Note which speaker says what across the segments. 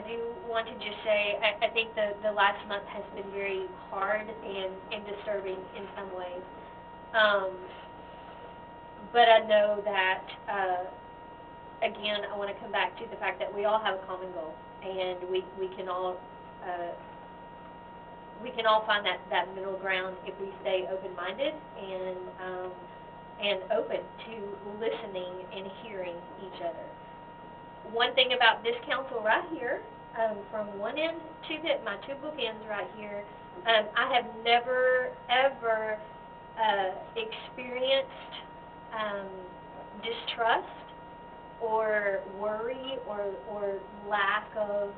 Speaker 1: do want to just say, I think the last month has been very hard and disturbing in some ways. But I know that, again, I want to come back to the fact that we all have a common goal, and we can all find that middle ground if we stay open-minded and open to listening and hearing each other. One thing about this council right here, from one end to my two bookends right here, I have never, ever experienced distrust or worry or lack of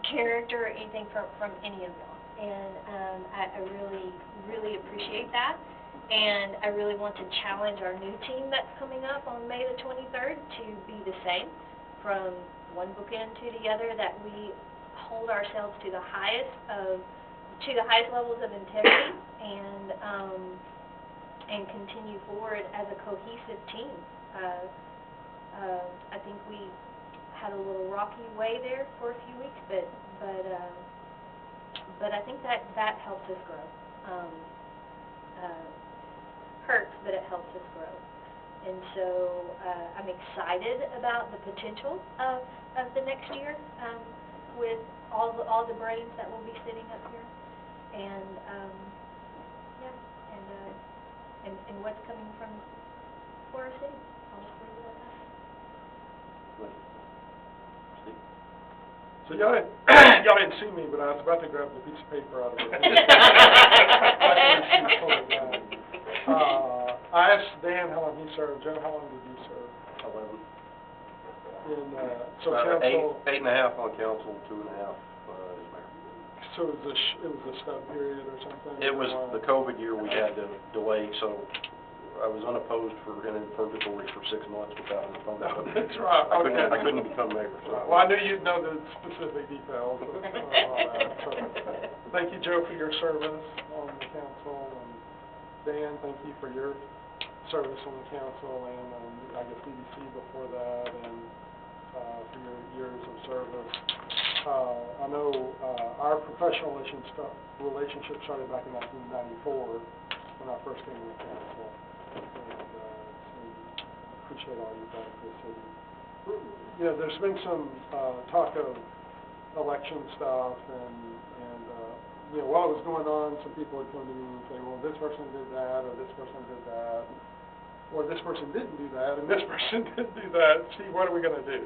Speaker 1: character or anything from any of y'all. And I really, really appreciate that. And I really want to challenge our new team that's coming up on May the 23rd to be the same from one bookend to the other, that we hold ourselves to the highest levels of integrity and continue forward as a cohesive team. I think we had a little rocky way there for a few weeks, but I think that helps us grow. Hurts, but it helps us grow. And so I'm excited about the potential of the next year with all the brains that will be sitting up here, and and what's coming for our city. I'll just leave it at that.
Speaker 2: So y'all didn't see me, but I was about to grab the piece of paper out of it. I asked Dan how long he served. Joe, how long did you serve?
Speaker 3: 11.
Speaker 2: So council.
Speaker 3: 8.5 on council, 2.5 as mayor.
Speaker 2: So it was a stub period or something?
Speaker 3: It was the COVID year we had to delay, so I was unopposed in purgatory for 6 months without an opponent.
Speaker 2: Oh, that's right.
Speaker 3: I couldn't become mayor. So.
Speaker 2: Well, I knew you'd know the specific details of all that. So, thank you, Joe, for your service on the council, and Dan, thank you for your service on the council, and I guess BBC before that, and for your years of service. I know our professional relationship started back in 1994 when I first came to the council, and appreciate all you've done for the city. You know, there's been some talk of election stuff, and you know, while it was going on, some people would come to me and say, well, this person did that, or this person did that, or this person didn't do that, and this person didn't do that. Steve, what are we going to do?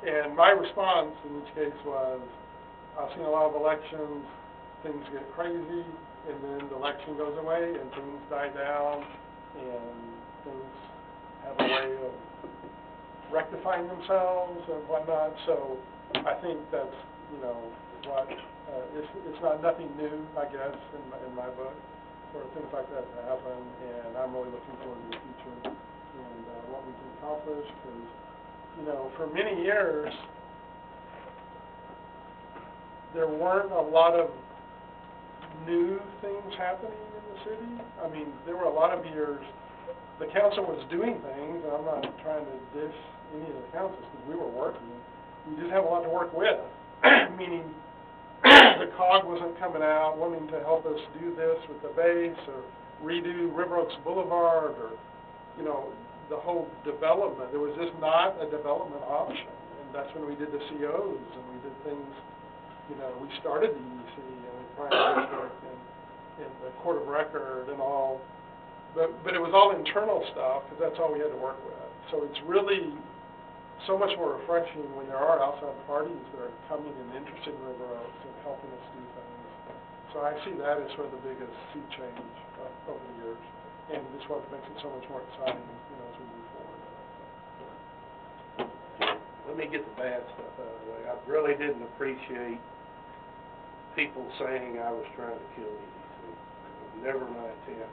Speaker 2: And my response in each case was, I've seen a lot of elections, things get crazy, and then the election goes away, and things die down, and things have a way of rectifying themselves and whatnot. So I think that's, you know, what it's not nothing new, I guess, in my book, for things like that to happen. And I'm really looking forward to the future and what we can accomplish. Because, you know, for many years there weren't a lot of new things happening in the city. I mean, there were a lot of years the council was doing things, and I'm not trying to dish any of the councils because we were working. We just have a lot to work with, meaning the COG wasn't coming out wanting to help us do this with the base or redo River Oaks Boulevard or, you know, the whole development. There was just not a development option, and that's when we did the COs and we did things. You know, we started the EDC and the prime district and the court of record and all, but it was all internal stuff because that's all we had to work with. So it's really so much more refreshing when there are outside parties that are coming and interested in River Oaks and helping us do things. So I see that as sort of the biggest sea change over the years, and just what makes it so much more exciting, you know, as we move forward.
Speaker 4: Let me get the bad stuff out of the way. I really didn't appreciate people saying I was trying to kill EDC. It was never my intent.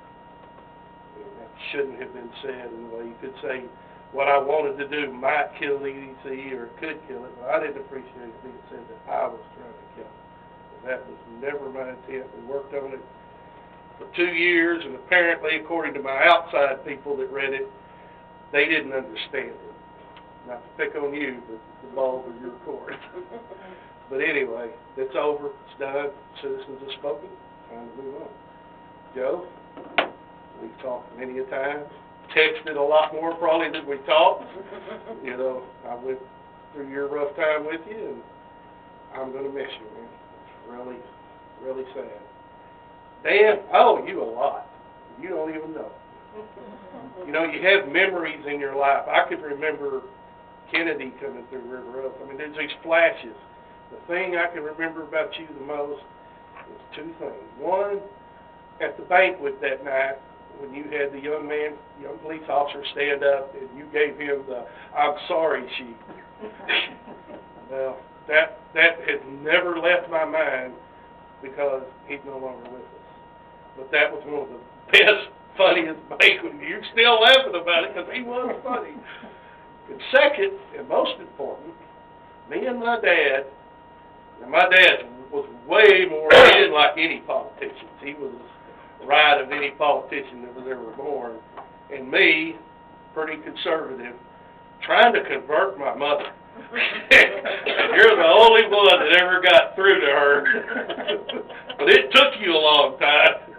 Speaker 4: And that shouldn't have been said in the way you could say what I wanted to do might kill EDC or could kill it, but I didn't appreciate it being said that I was trying to kill it. That was never my intent. We worked on it for 2 years, and apparently, according to my outside people that read it, they didn't understand it. not to pick on you, but the balls are your court. But anyway, it's over, it's done, citizens have spoken, time to move on. Joe, we've talked many a time, texted a lot more probably than we talked. You know, I went through your rough time with you, and I'm gonna miss you, man. It's really, really sad. Dan, I owe you a lot. You don't even know. You know, you have memories in your life. I could remember Kennedy coming through River Oaks. I mean, there's these flashes. The thing I can remember about you the most is two things. One, at the banquet that night, when you had the young police officer stand up and you gave him the "I'm sorry" sheet. Well, that has never left my mind because he's no longer with us. But that was one of the best, funniest banquets. You're still laughing about it because he was funny. And second, and most important, me and my dad, and my dad was way more, he didn't like any politicians. He was right of any politician that was ever born. And me, pretty conservative, trying to convert my mother. You're the only one that ever got through to her. But it took you a long time.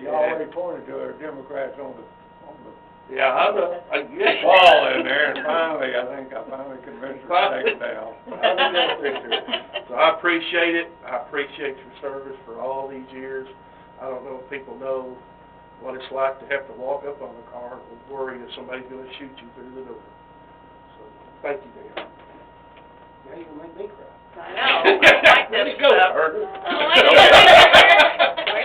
Speaker 5: You already pointed to her Democrats on the
Speaker 4: Yeah, I know.
Speaker 5: wall in there, and finally, I think I convinced her to take it down.
Speaker 4: So I appreciate it. I appreciate your service for all these years. I don't know if people know what it's like to have to walk up on a car and worry that somebody's going to shoot you through the door. So, thank you, Dan. Now you're going to make me cry.
Speaker 6: I know. I like this
Speaker 4: Go,
Speaker 6: stuff.
Speaker 4: Ernest.
Speaker 6: I like